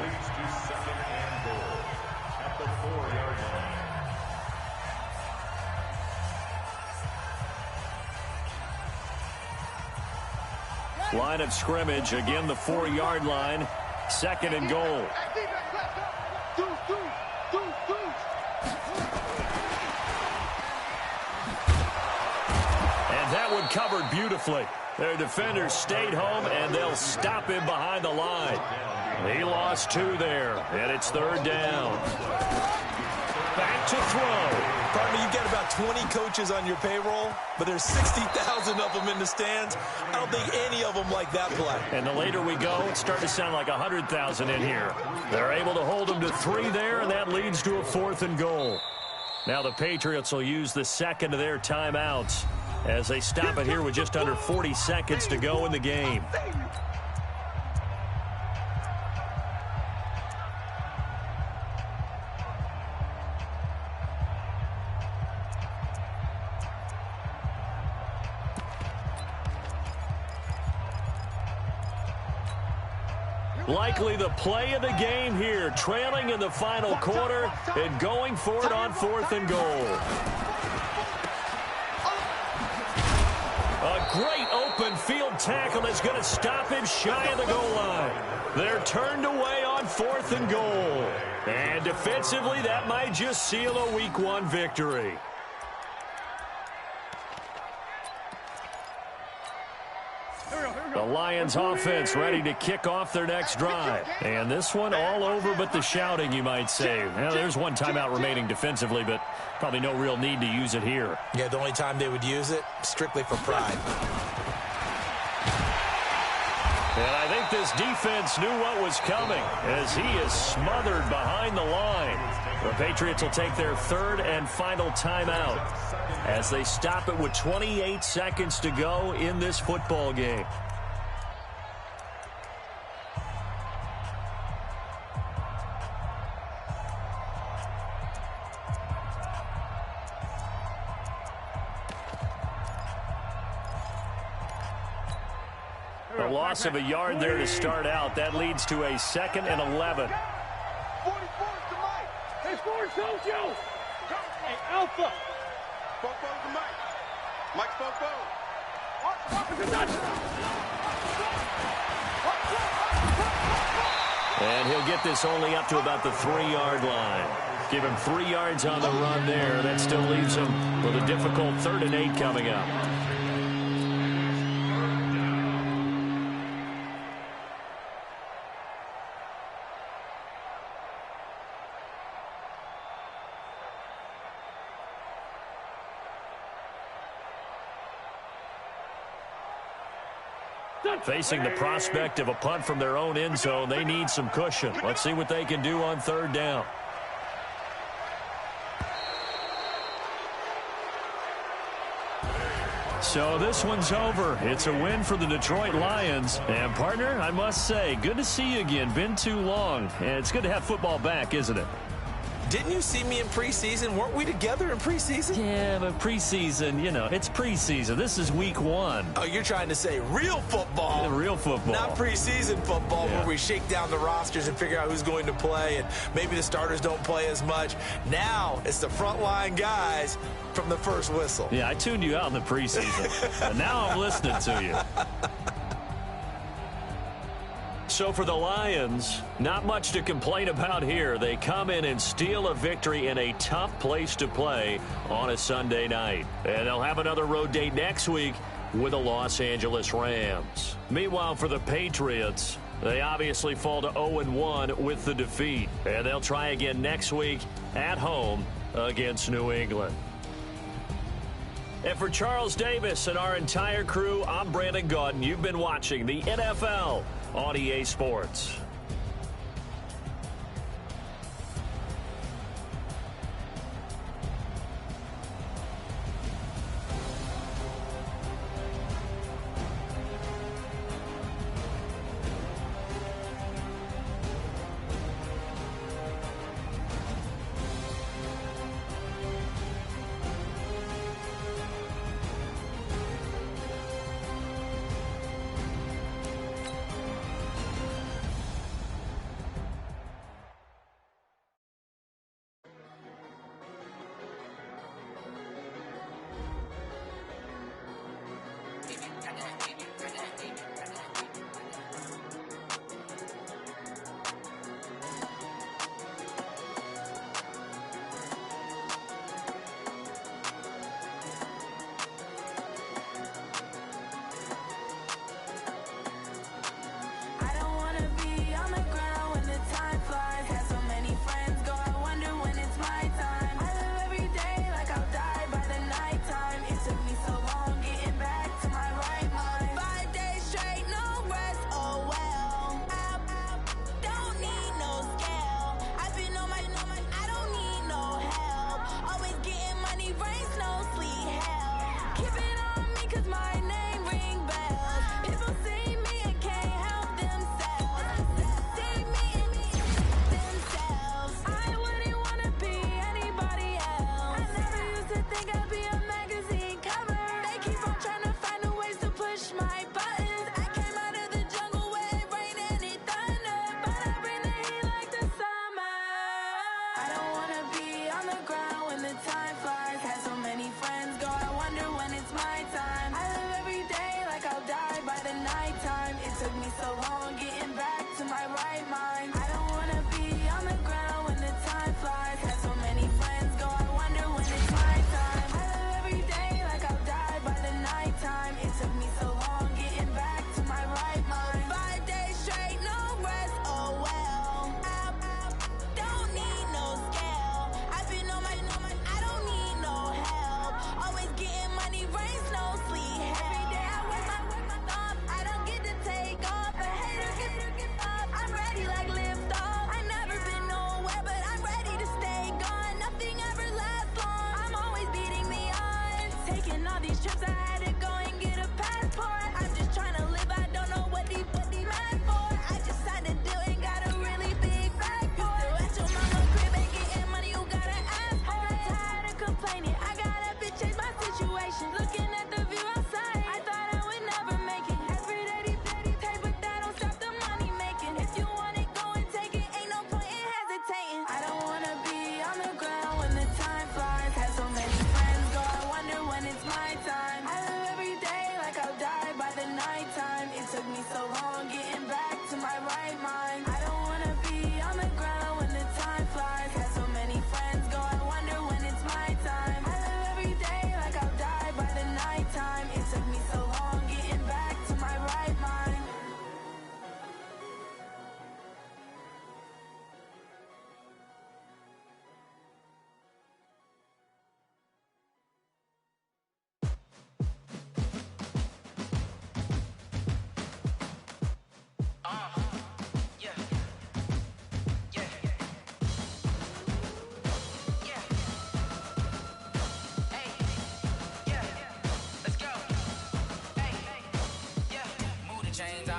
Line of scrimmage, again the 4-yard line, 2nd and goal. And that one covered beautifully. Their defenders stayed home, and they'll stop him behind the line. He lost 2 there, and it's 3rd down. Back to throw. Pardon me, you've got about 20 coaches on your payroll, but there's 60,000 of them in the stands. I don't think any of them like that play. And the later we go, it's starting to sound like 100,000 in here. They're able to hold them to 3 there, and that leads to a 4th and goal. Now the Patriots will use the 2nd of their timeouts as they stop it here with just under 40 seconds to go in the game. Likely the play of the game here, trailing in the final quarter and going for it on 4th and goal. A great open field tackle that's going to stop him shy of the goal line. They're turned away on 4th and goal. And defensively, that might just seal a Week 1 victory. The Lions offense ready to kick off their next drive. And this one all over but the shouting, you might say. Well, there's one timeout remaining defensively, but probably no real need to use it here. Yeah, the only time they would use it, strictly for pride. And I think this defense knew what was coming as he is smothered behind the line. The Patriots will take their 3rd and final timeout as they stop it with 28 seconds to go in this football game. A loss of a yard there to start out. That leads to a 2nd and 11. 44 to Mike. Hey, score, don't you? Hey, Alpha. Fofo to Mike. Mike Fofo. And he'll get this only up to about the 3-yard line. Give him 3 yards on the run there. That still leaves him with a difficult 3rd and 8 coming up. Facing the prospect of a punt from their own end zone, they need some cushion. Let's see what they can do on 3rd down. So this one's over. It's a win for the Detroit Lions. And, partner, I must say, good to see you again. Been too long. And it's good to have football back, isn't it? Didn't you see me in preseason? Weren't we together in preseason? Yeah, but preseason, it's preseason. This is week 1. Oh, you're trying to say real football. Yeah, real football. Not preseason football where we shake down the rosters and figure out who's going to play, and maybe the starters don't play as much. Now it's the frontline guys from the first whistle. Yeah, I tuned you out in the preseason. And now I'm listening to you. So for the Lions, not much to complain about here. They come in and steal a victory in a tough place to play on a Sunday night. And they'll have another road date next week with the Los Angeles Rams. Meanwhile, for the Patriots, they obviously fall to 0-1 with the defeat. And they'll try again next week at home against New England. And for Charles Davis and our entire crew, I'm Brandon Gaudin. You've been watching the NFL on EA Sports.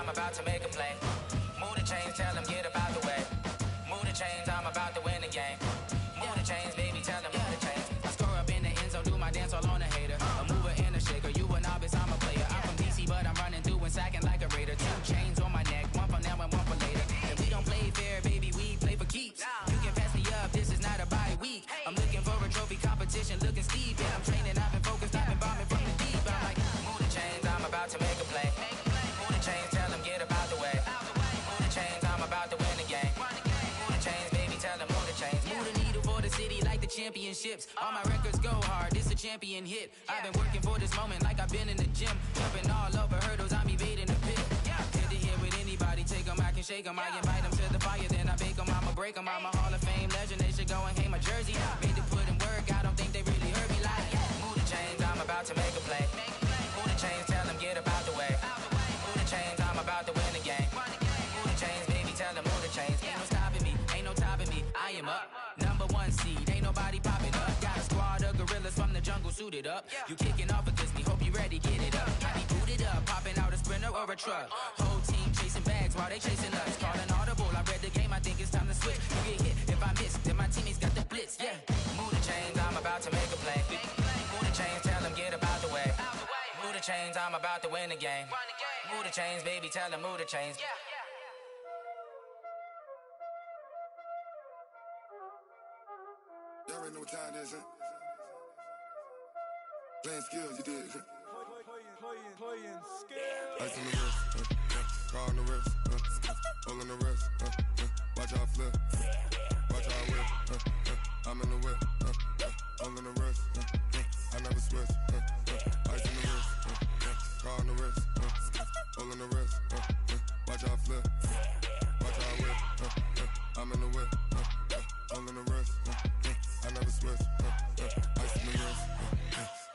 I'm about to make a play. Move the chains, tell them get up out the way. Move the chains, I'm about to win the game. Move championships. All my records go hard, this a champion hit. I've been working for this moment like I've been in the gym. Jumping all over hurdles, I'm evading the pit. Head to head with anybody, take them, I can shake them. I invite them to the fire, then I bake them, I'ma break them. I'm a Hall of Fame legend, they should go and hang my jersey. Made to put in work, I don't think they really heard me like, move the chains, I'm about to make a play. Move the chains, tell them get up out the way. Move the chains, I'm about to win the game. Move the chains, baby, tell them move the chains. Ain't no stopping me, ain't no topping me, I am up. Number one seed, ain't nobody popping up. Got a squad of gorillas from the jungle suited up. You kicking off against me, hope you ready, get it up. I be booted up, popping out a Sprinter or a truck. Whole team chasing bags while they chasing us. Calling audible, I read the game, I think it's time to switch. You get hit, if I miss, then my teammates got the blitz, yeah. Move the chains, I'm about to make a play. Move the chains, tell them get up out the way. Move the chains, I'm about to win the game. Move the chains, baby, tell them move the chains. Y'all already know what time it is, huh? Playing skills, you did, huh? Playing skills. Ice on the wrist, car on the wrist, hole in the wrist, watch how I flip, watch how I whip, I'm in the whip, hole in the wrist, I never switch, ice on the wrist, car on the wrist, hole in the wrist, watch how I flip, watch how I whip, I'm in the whip, hole in the wrist, I never switch, ice on the wrist,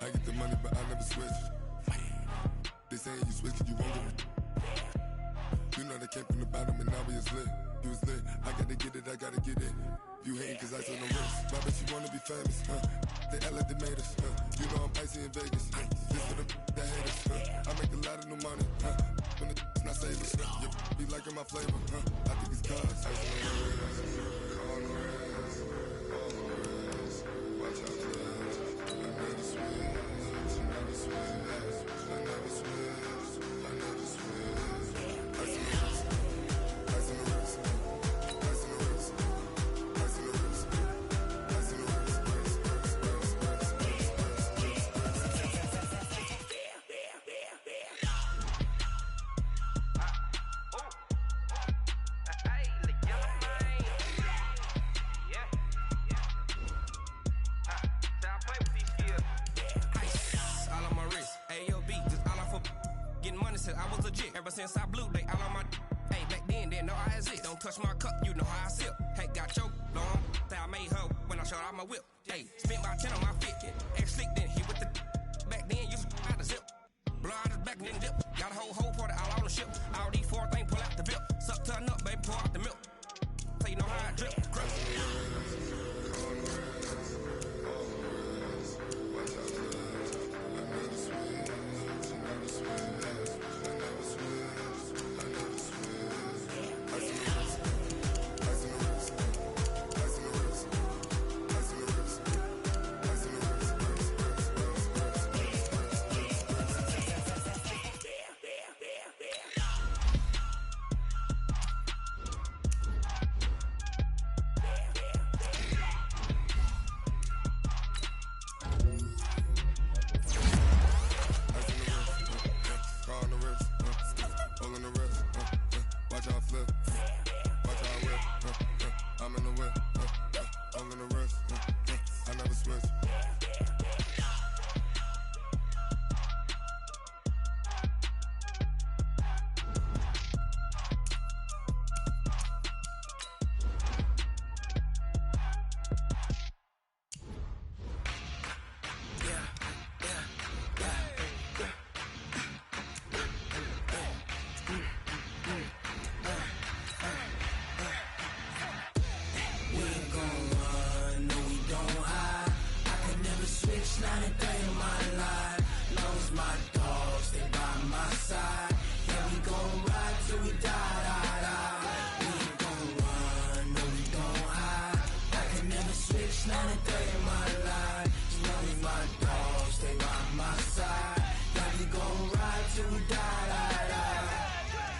I get the money but I never switch. They saying you switch, you won't get it. You know they came from the bottom and now we is lit. You was lit, I gotta get it, I gotta get it. You hating cause ice on the wrist. My bitch, you wanna be famous, They act like they made us, You know I'm icy in Vegas, This for the that hate us, I make a lot of new money, When the not savers, You be liking my flavor, I think it's cause ice on the wrist, on the wrist, on the wrist. Watch out, I never switch, I never switch. I never switch, I never switch. Ice in the wrist, ice in the wrist, ice in the wrist, ice in the wrist, ice in the wrist, I was legit ever since I blew they all on my hey back then didn't know I exist. Don't touch my cup, you know how I sip. Hey, got choked long, that I made her when I showed out my whip. Hey, spent about 10 on my fit, ex-slick then hit with the back then you out the zip. Blow out his back and then dip. Got a whole party all on the ship. All these four things pull out the bip. Suck turn up, baby, pour out the milk. So you know how I drip.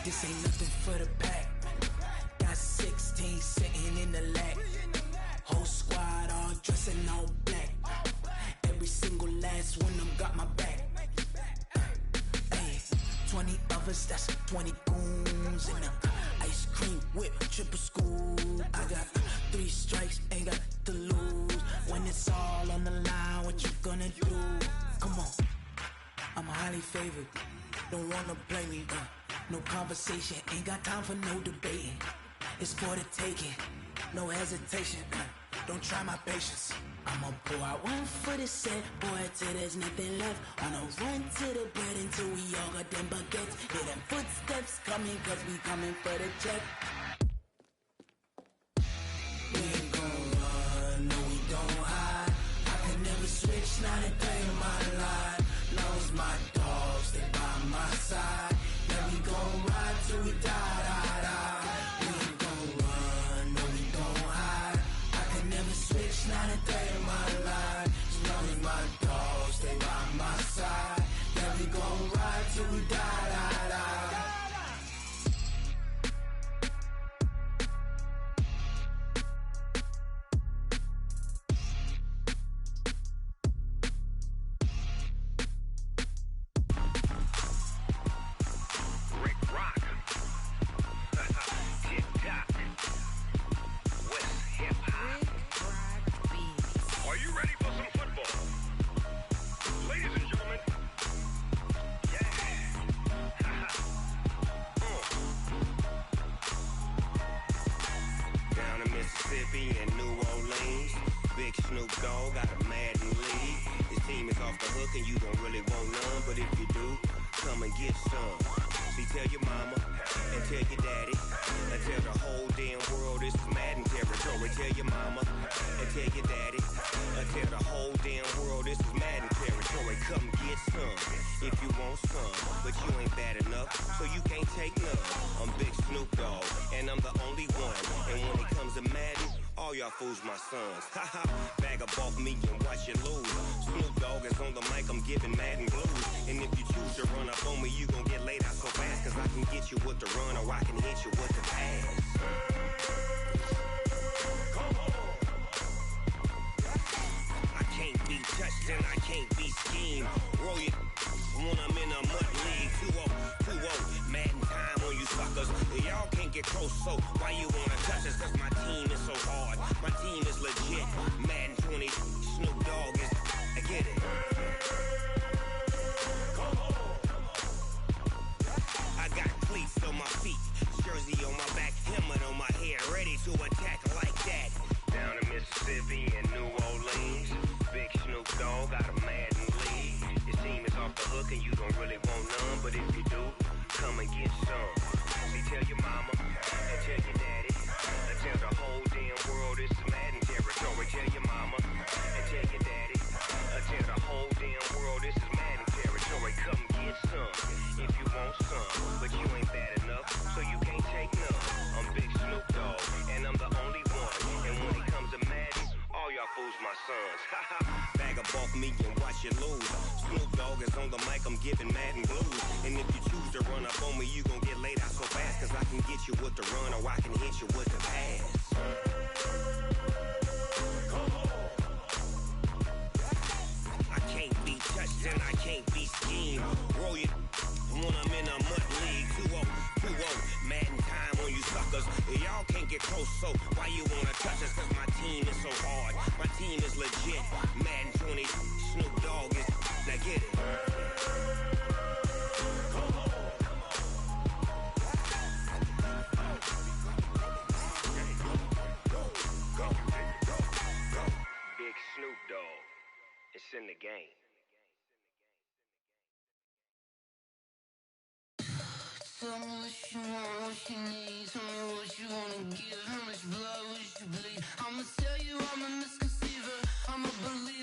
This ain't nothing for the pack. Got 16 sitting in the lap. Whole squad all dressing all black. Every single last one of them got my back. Hey, 20 of us, that's 20 goons in the ice cream whip, triple scoop. I got 3 strikes, ain't got to lose. When it's all on the line, what you gonna do? Come on, I'm highly favored. Don't wanna play me, no conversation, ain't got time for no debating. It's for the taking, no hesitation. Don't try my patience. I'ma pour out one for the set, boy, till there's nothing left. On a run to the bread until we all got them baguettes. Hear them footsteps coming, cause we coming for the check. We ain't gon' run, no we don't hide. I can never switch, not a day in my life. Long as my dogs stay by my side. Yeah, we gon' ride till we die, die, die. We ain't gon' run, no we don't hide. I can never switch, not a day in my life. As long as my dogs stay by my side. Yeah, we gon' ride till we die, die, die. And New Orleans, Big Snoop Dogg got a Madden league. His team is off the hook and you don't really want none, but if you do, come and get some. See, tell your mama and tell your daddy and tell the whole damn world this is Madden territory. Tell your mama and tell your daddy and tell the whole damn world this is Madden territory. Come get some if you want some, but you ain't bad enough, so you can't take none. I'm Big Snoop Dogg and I'm the only one, and when it comes to Madden, all y'all fools my sons. Haha, bag up off me and watch you lose. Snoop Dogg is on the mic, I'm giving Madden blues. And if you choose to run up on me, you gon' get laid out so fast, cause I can get you with the run or I can hit you with the pass. Come on. I can't be touched and I can't be schemed. Roll you when I'm in a mud league. 2-0, 2-0, Madden time on you suckers. Y'all can't get close, so why you wanna touch us? Cause my team is so hard, my team is legit. Madden 20, Snoop Dogg is, I get it. Come on. I got cleats on my feet, jersey on my back, helmet on my head, ready to attack like that. Down in Mississippi and New Orleans, Big Snoop Dogg got a Madden league. His team is off the hook and you don't really want none, but if you do, come and get some. See, tell your mama and tell your daddy and tell the whole damn world this is Madden territory. Tell your mama and tell your daddy and tell the whole damn world this is Madden territory. Come get some if you want some, but you ain't bad enough, so you can't take none. I'm Big Snoop Dogg and I'm the only one, and when it comes to Madden, all y'all fools my sons. Haha, bag up off me and watch you lose. Snoop Dogg is on the mic, I'm giving Madden blues. And if you choose to run up on me, you gon' get laid out so fast, cause I can get you with the run or I can hit you with the pass. Come on. I can't be touched and I can't be schemed. Roll you when I'm in a mud league. 2-0, 2-0, Madden time on you suckers. Y'all can't get close, so why you wanna touch us? Cause my team is so hard, my team is legit. Madden 20, Snoop Dogg is, now get it. Come on. Go. Big Snoop Dogg, it's in the game. Tell me what you want, what you need. Tell me what you wanna give. How much blood would you bleed? I'ma tell you I'm a misconceiver. I'm a believer.